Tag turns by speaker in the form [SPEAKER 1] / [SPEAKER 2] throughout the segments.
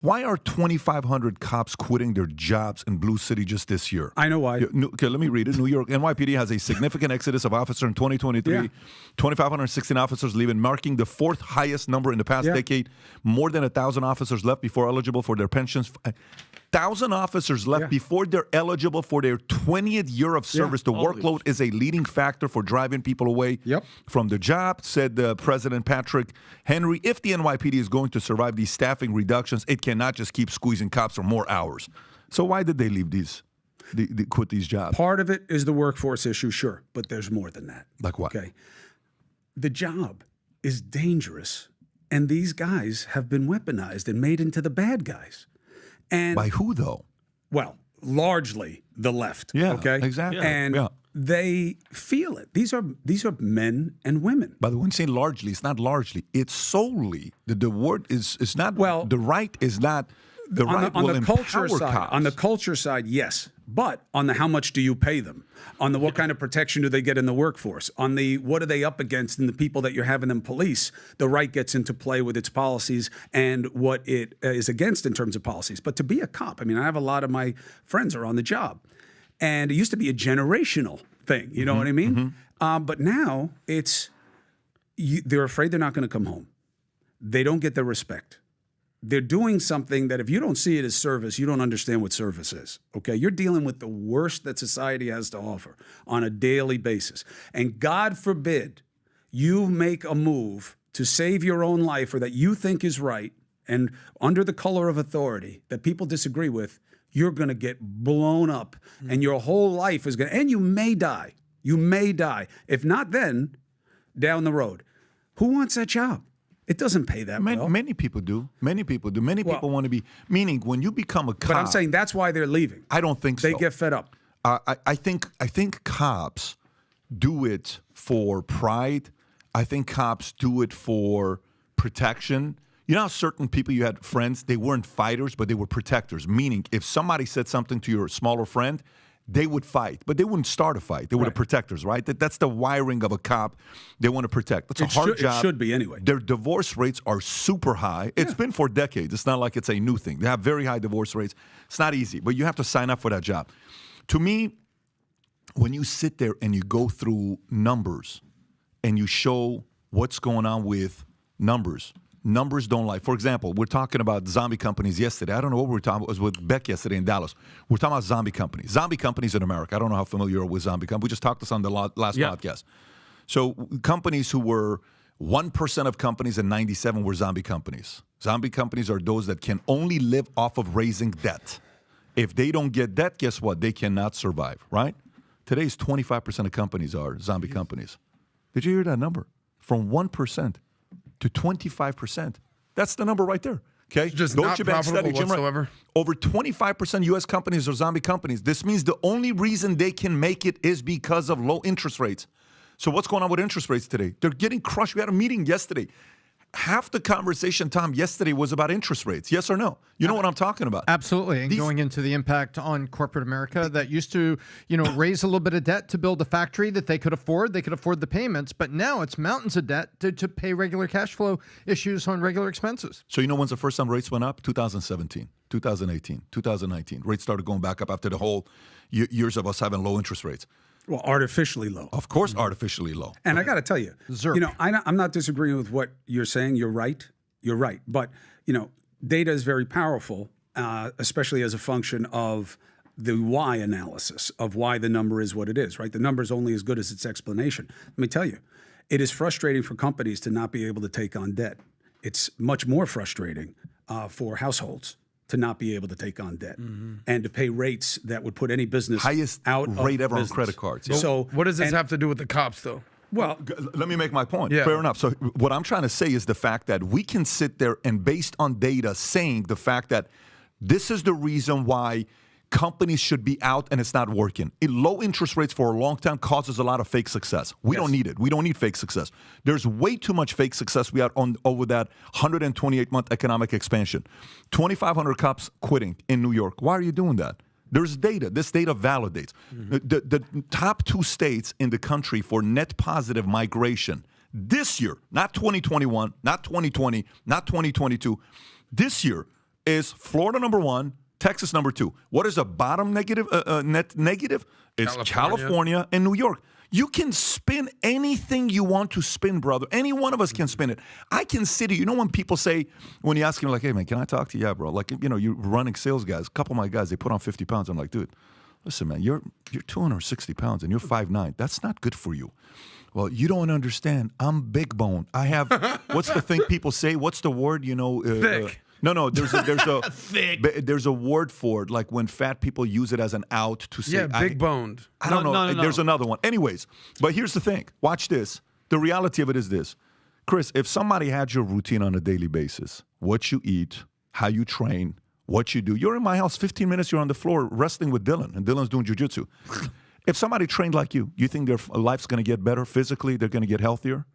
[SPEAKER 1] Why are 2,500 cops quitting their jobs in Blue City just this year?
[SPEAKER 2] I know why.
[SPEAKER 1] Okay, let me read it. New York NYPD has a significant exodus of officers in 2023. Yeah. 2,516 officers leaving, marking the fourth highest number in the past decade. More than 1,000 officers left before eligible for their pensions. 1,000 officers left before they're eligible for their 20th year of service. The workload is a leading factor for driving people away from the job, said President Patrick Henry. If the NYPD is going to survive these staffing reductions, it cannot just keep squeezing cops for more hours. So why did they leave they quit these jobs?
[SPEAKER 2] Part of it is the workforce issue, sure, but there's more than that.
[SPEAKER 1] Like what?
[SPEAKER 2] Okay. The job is dangerous, and these guys have been weaponized and made into the bad guys. And
[SPEAKER 1] by who, though?
[SPEAKER 2] Well, largely the left.
[SPEAKER 1] Yeah,
[SPEAKER 2] okay?
[SPEAKER 1] Exactly.
[SPEAKER 2] And they feel it. These are men and women.
[SPEAKER 1] By the way, when you say largely, it's not largely. It's solely. The word is not. Well, the right is not. The right
[SPEAKER 2] on
[SPEAKER 1] will
[SPEAKER 2] the culture
[SPEAKER 1] empower
[SPEAKER 2] side.
[SPEAKER 1] cops.
[SPEAKER 2] On the culture side, yes. But on the how much do you pay them? On the what kind of protection do they get in the workforce? On the what are they up against and the people that you're having them police? The right gets into play with its policies and what it is against in terms of policies. But to be a cop, I mean, I have a lot of my friends are on the job. And it used to be a generational thing. You know what I mean? But now they're afraid they're not going to come home. They don't get the respect. They're doing something that if you don't see it as service, you don't understand what service is, okay? You're dealing with the worst that society has to offer on a daily basis. And God forbid you make a move to save your own life or that you think is right and under the color of authority that people disagree with, you're going to get blown up and your whole life is going to, and you may die. You may die. If not then, down the road. Who wants that job? It doesn't pay that well.
[SPEAKER 1] Many people do. Many people do. Many people want to be, meaning when you become a cop.
[SPEAKER 2] But I'm saying that's why they're leaving.
[SPEAKER 1] I don't think so.
[SPEAKER 2] They get fed up.
[SPEAKER 1] I think cops do it for pride. I think cops do it for protection. You know how certain people, you had friends, they weren't fighters, but they were protectors. Meaning if somebody said something to your smaller friend, they would fight, but they wouldn't start a fight. They were the protectors, right? That's the wiring of a cop. They want to protect. It's a hard job.
[SPEAKER 2] It should be anyway.
[SPEAKER 1] Their divorce rates are super high. It's been for decades. It's not like it's a new thing. They have very high divorce rates. It's not easy, but you have to sign up for that job. To me, when you sit there and you go through numbers and you show what's going on with numbers don't lie. For example, we're talking about zombie companies yesterday. I don't know what we were talking about. It was with Beck yesterday in Dallas. We're talking about zombie companies. Zombie companies in America. I don't know how familiar you are with zombie companies. We just talked this on the last podcast. So companies who were 1% of companies in 97 were zombie companies. Zombie companies are those that can only live off of raising debt. If they don't get debt, guess what? They cannot survive, right? Today's 25% of companies are zombie companies. Did you hear that number? From 1% to 25%. That's the number right there. Okay?
[SPEAKER 3] Just not profitable whatsoever.
[SPEAKER 1] Over 25% U.S. companies are zombie companies. This means the only reason they can make it is because of low interest rates. So what's going on with interest rates today? They're getting crushed. We had a meeting yesterday. Half the conversation, Tom, yesterday was about interest rates. Yes or no? You know what I'm talking about.
[SPEAKER 4] Absolutely. And going into the impact on corporate America that used to, raise a little bit of debt to build a factory that they could afford. They could afford the payments. But now it's mountains of debt to pay regular cash flow issues on regular expenses.
[SPEAKER 1] So when's the first time rates went up? 2017, 2018, 2019. Rates started going back up after the whole years of us having low interest rates.
[SPEAKER 2] Well, artificially low.
[SPEAKER 1] Of course, artificially low.
[SPEAKER 2] And I got to tell you, I'm not disagreeing with what you're saying. You're right. You're right. But, data is very powerful, especially as a function of the why analysis of why the number is what it is, right? The number is only as good as its explanation. Let me tell you, it is frustrating for companies to not be able to take on debt. It's much more frustrating for households to not be able to take on debt and to pay rates that would put any business
[SPEAKER 1] highest
[SPEAKER 2] out
[SPEAKER 1] rate
[SPEAKER 2] of
[SPEAKER 1] ever
[SPEAKER 2] business.
[SPEAKER 1] On credit cards.
[SPEAKER 3] Yeah. So what does this have to do with the cops, though?
[SPEAKER 1] Well, let me make my point. Yeah. Fair enough. So what I'm trying to say is the fact that we can sit there and based on data saying the fact that this is the reason why companies should be out and it's not working. Low interest rates for a long time causes a lot of fake success. We don't need it. We don't need fake success. There's way too much fake success we had over that 128-month economic expansion. 2,500 cops quitting in New York. Why are you doing that? There's data. This data validates. The top two states in the country for net positive migration this year, not 2021, not 2020, not 2022, this year, is Florida number 1, Texas number 2. What is the bottom net negative? It's California and New York. You can spin anything you want to spin, brother. Any one of us can spin it. I consider, when people say, when you ask them, like, hey, man, can I talk to you? Yeah, bro. Like, you're running sales guys. A couple of my guys, they put on 50 pounds. I'm like, dude, listen, man, you're 260 pounds and you're 5'9". That's not good for you. Well, you don't understand. I'm big bone. I have, what's the thing people say? What's the word,
[SPEAKER 3] Thick.
[SPEAKER 1] No, there's a
[SPEAKER 3] Thick.
[SPEAKER 1] there's a word for it, like when fat people use it as an out to say.
[SPEAKER 3] Yeah, big boned.
[SPEAKER 1] I don't know.
[SPEAKER 5] No.
[SPEAKER 1] There's another one. Anyways, but here's the thing. Watch this. The reality of it is this. Chris, if somebody had your routine on a daily basis, what you eat, how you train, what you do. You're in my house, 15 minutes, you're on the floor wrestling with Dylan, and Dylan's doing jiu-jitsu. If somebody trained like you think their life's going to get better physically, they're going to get healthier?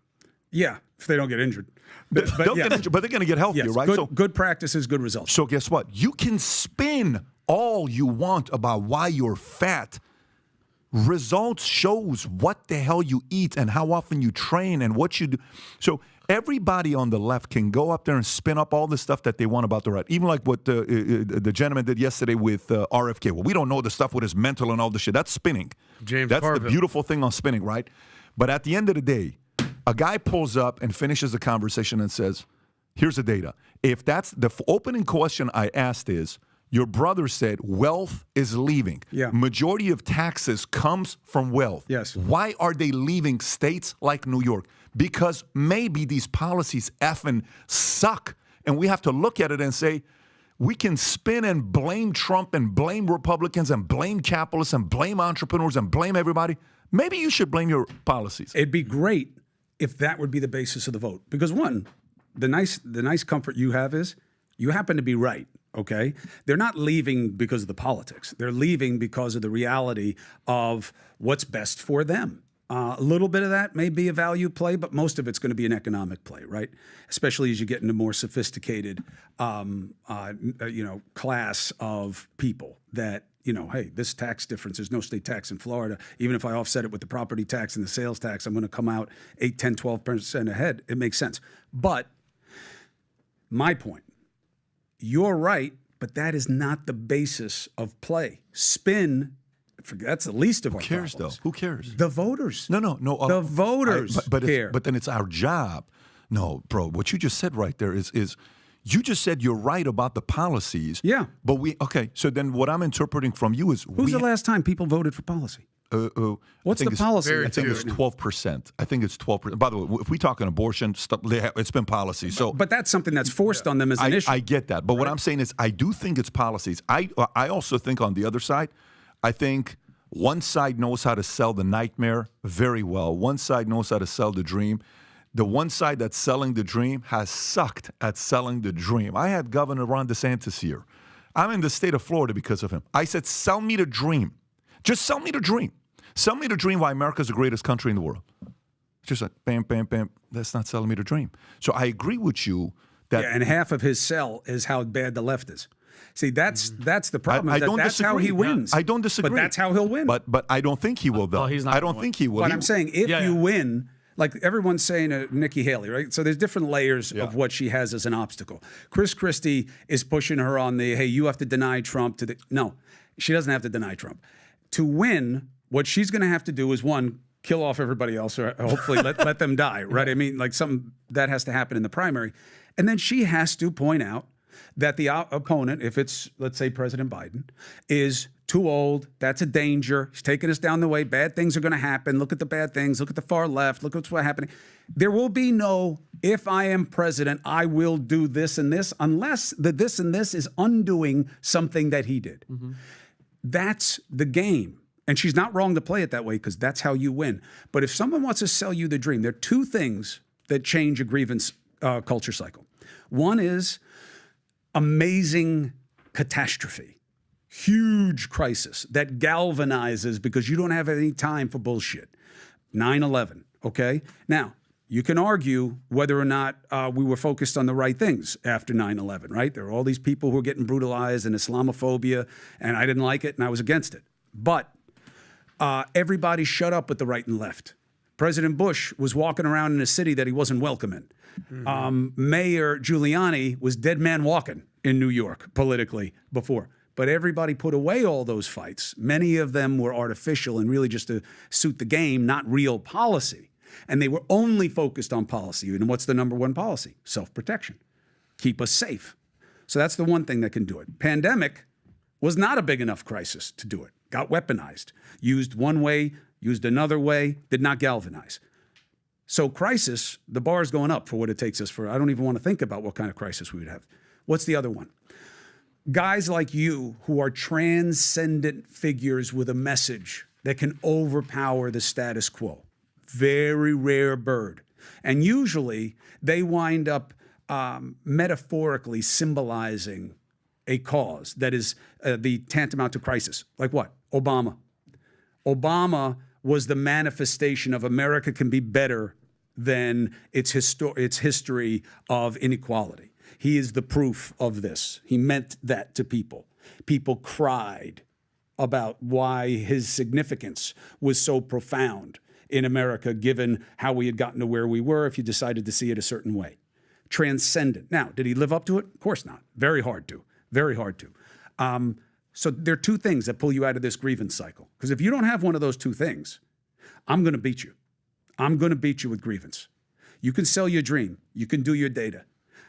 [SPEAKER 2] Yeah, if they don't get injured.
[SPEAKER 1] They'll get injured, but they're going to get healthier,
[SPEAKER 2] Yes,
[SPEAKER 1] right?
[SPEAKER 2] good practices, good results.
[SPEAKER 1] So guess what? You can spin all you want about why you're fat. Results shows what the hell you eat and how often you train and what you do. So everybody on the left can go up there and spin up all the stuff that they want about the right. Even like what the gentleman did yesterday with RFK. Well, we don't know the stuff with his mental and all the shit. That's spinning. That's
[SPEAKER 3] Carville.
[SPEAKER 1] the beautiful thing on spinning, right? But at the end of the day, a guy pulls up and finishes the conversation and says, here's the data. If that's the opening question I asked is, your brother said wealth is leaving.
[SPEAKER 2] Yeah.
[SPEAKER 1] Majority of taxes comes from wealth.
[SPEAKER 2] Yes.
[SPEAKER 1] Why are they leaving states like New York? Because maybe these policies effing suck. And we have to look at it and say, we can spin and blame Trump and blame Republicans and blame capitalists and blame entrepreneurs and blame everybody. Maybe you should blame your policies.
[SPEAKER 2] It'd be great if that would be the basis of the vote. Because one, the nice comfort you have is you happen to be right, okay? They're not leaving because of the politics. They're leaving because of the reality of what's best for them. A little bit of that may be a value play, but most of it's going to be an economic play, right? Especially as you get into more sophisticated, class of people that, hey, this tax difference, there's no state tax in Florida. Even if I offset it with the property tax and the sales tax, I'm going to come out 8, 10, 12% ahead. It makes sense. But my point, you're right, but that is not the basis of play. Spin, that's the least of our
[SPEAKER 1] Who cares,
[SPEAKER 2] problems.
[SPEAKER 1] though? Who cares?
[SPEAKER 2] The voters.
[SPEAKER 1] No.
[SPEAKER 2] The voters care.
[SPEAKER 1] But then it's our job. No, bro, what you just said right there is you just said you're right about the policies.
[SPEAKER 2] Yeah.
[SPEAKER 1] But so then what I'm interpreting from you is
[SPEAKER 2] Who's the last time people voted for policy? What's the policy?
[SPEAKER 1] I think it's 12%. I think it's 12%. By the way, if we talk on abortion stuff, it's been policy. So,
[SPEAKER 2] but that's something that's forced on them as an issue.
[SPEAKER 1] I get that. But what I'm saying is I do think it's policies. I also think on the other side, I think one side knows how to sell the nightmare very well. One side knows how to sell the dream. The one side that's selling the dream has sucked at selling the dream. I had Governor Ron DeSantis here. I'm in the state of Florida because of him. I said, sell me the dream. Just sell me the dream. Sell me the dream why America's the greatest country in the world. Just like, bam, bam, bam. That's not selling me the dream. So I agree with you that...
[SPEAKER 2] Yeah, and half of his sell is how bad the left is. See, that's the problem.
[SPEAKER 1] I don't
[SPEAKER 2] that's
[SPEAKER 1] disagree.
[SPEAKER 2] how he wins.
[SPEAKER 1] I don't disagree.
[SPEAKER 2] But that's how he'll win.
[SPEAKER 1] But I don't think he will, though.
[SPEAKER 5] Well, he's not
[SPEAKER 1] I don't
[SPEAKER 5] gonna
[SPEAKER 1] think he will.
[SPEAKER 2] But I'm saying if you win, like everyone's saying Nikki Haley, right? So there's different layers of what she has as an obstacle. Chris Christie is pushing her on the, hey, you have to deny Trump to the... No, she doesn't have to deny Trump. To win, what she's going to have to do is, one, kill off everybody else or hopefully let them die, right? I mean, like something that has to happen in the primary. And then she has to point out that the opponent, if it's, let's say, President Biden, is too old. That's a danger. He's taking us down the way. Bad things are going to happen. Look at the bad things. Look at the far left. Look at what's happening. There will be no, if I am president, I will do this and this, unless the this and this is undoing something that he did. Mm-hmm. That's the game. And she's not wrong to play it that way because that's how you win. But if someone wants to sell you the dream, there are two things that change a grievance culture cycle. One is amazing catastrophe, huge crisis that galvanizes because you don't have any time for bullshit. 9/11, okay? Now, you can argue whether or not we were focused on the right things after 9/11, right? There were all these people who were getting brutalized and Islamophobia, and I didn't like it, and I was against it. But everybody shut up with the right and left. President Bush was walking around in a city that he wasn't welcome in. Mm-hmm. Mayor Giuliani was dead man walking in New York politically before. But everybody put away all those fights. Many of them were artificial and really just to suit the game, not real policy. And they were only focused on policy. And what's the number one policy? Self-protection. Keep us safe. So that's the one thing that can do it. Pandemic was not a big enough crisis to do it. Got weaponized. Used one way, used another way, did not galvanize. So crisis, the bar is going up for what it takes us for. I don't even want to think about what kind of crisis we would have. What's the other one? Guys like you who are transcendent figures with a message that can overpower the status quo. Very rare bird. And usually they wind up metaphorically symbolizing a cause that is the tantamount to crisis. Like what? Obama. Obama was the manifestation of America can be better than its history of inequality. He is the proof of this. He meant that to people. People cried about why his significance was so profound in America, given how we had gotten to where we were, if you decided to see it a certain way. Transcendent. Now, did he live up to it? Of course not. Very hard to. Very hard to. So there are two things that pull you out of this grievance cycle. Because if you don't have one of those two things, I'm going to beat you. I'm going to beat you with grievance. You can sell your dream. You can do your data.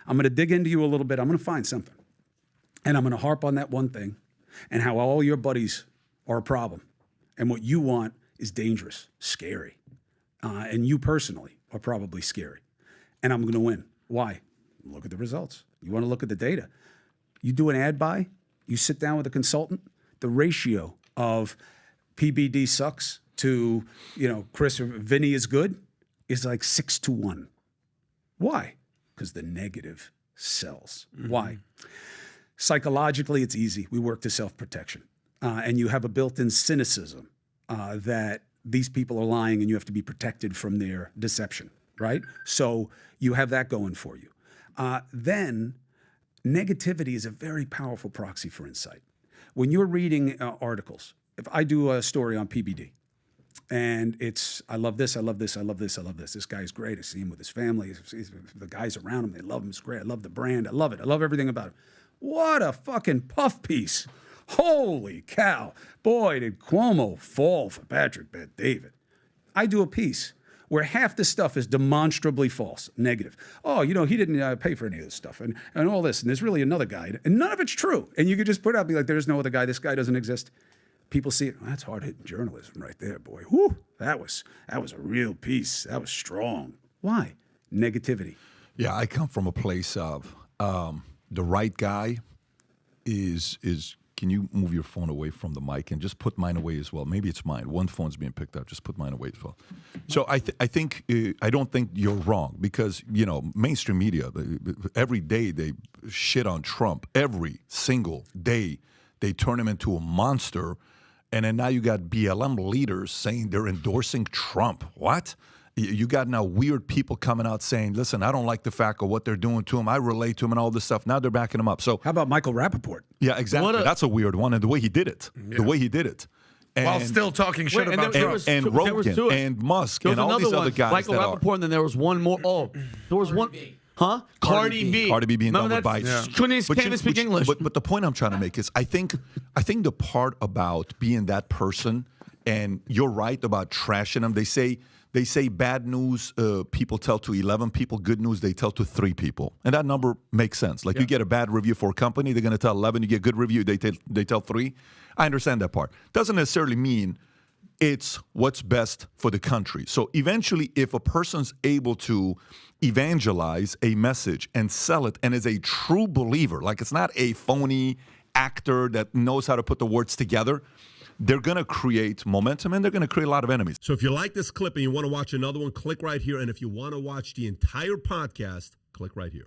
[SPEAKER 2] I'm going to dig into you a little bit. I'm going to find something. And I'm going to harp on that one thing and how all your buddies are a problem. And what you want is dangerous, scary. And you personally are probably scary. And I'm going to win. Why? Look at the results. You want to look at the data. You do an ad buy, you sit down with a consultant, the ratio of PBD sucks to, Chris or Vinny is good is like 6-1. Why? Because the negative sells. Mm-hmm. Why? Psychologically, it's easy. We work to self-protection. And you have a built-in cynicism that these people are lying and you have to be protected from their deception, right? So you have that going for you. Then negativity is a very powerful proxy for insight. When you're reading articles, if I do a story on PBD, and it's, I love this, I love this, I love this, I love this. This guy's great. I see him with his family. The guys around him, they love him. It's great. I love the brand. I love it. I love everything about it. What a fucking puff piece. Holy cow. Boy, did Cuomo fall for Patrick Bet-David. I do a piece where half the stuff is demonstrably false, negative. Oh, he didn't pay for any of this stuff and all this. And there's really another guy. And none of it's true. And you could just put it out, be like, there's no other guy. This guy doesn't exist. People see it. Well, that's hard-hitting journalism right there, boy. Whew, that was a real piece. That was strong. Why? Negativity.
[SPEAKER 1] Yeah, I come from a place of the right guy is. Can you move your phone away from the mic and just put mine away as well? Maybe it's mine. One phone's being picked up. Just put mine away as well. So I don't think you're wrong because, mainstream media, every day they shit on Trump. Every single day they turn him into a monster. And then now you got BLM leaders saying they're endorsing Trump. What? You got now weird people coming out saying, listen, I don't like the fact of what they're doing to him. I relate to him and all this stuff. Now they're backing him up. So
[SPEAKER 2] how about Michael Rappaport?
[SPEAKER 1] Yeah, exactly. That's a weird one. And the way he did it. Yeah. The way he did it. And,
[SPEAKER 3] while still talking shit about Trump.
[SPEAKER 1] And Rogan and Musk and all these other guys.
[SPEAKER 5] Michael Rappaport, and then there was one more. Oh, there was one. Huh? Cardi B.
[SPEAKER 1] Cardi B being done with bites.
[SPEAKER 5] Yeah. Can't even speak English.
[SPEAKER 1] But the point I'm trying to make is I think the part about being that person, and you're right about trashing them, they say bad news people tell to 11 people, good news they tell to 3 people. And that number makes sense. Like you get a bad review for a company, they're going to tell 11, you get a good review, they tell 3. I understand that part. Doesn't necessarily mean it's what's best for the country. So eventually, if a person's able to evangelize a message and sell it and is a true believer, like it's not a phony actor that knows how to put the words together, they're going to create momentum and they're going to create a lot of enemies.
[SPEAKER 6] So if you like this clip and you want to watch another one, click right here. And if you want to watch the entire podcast, click right here.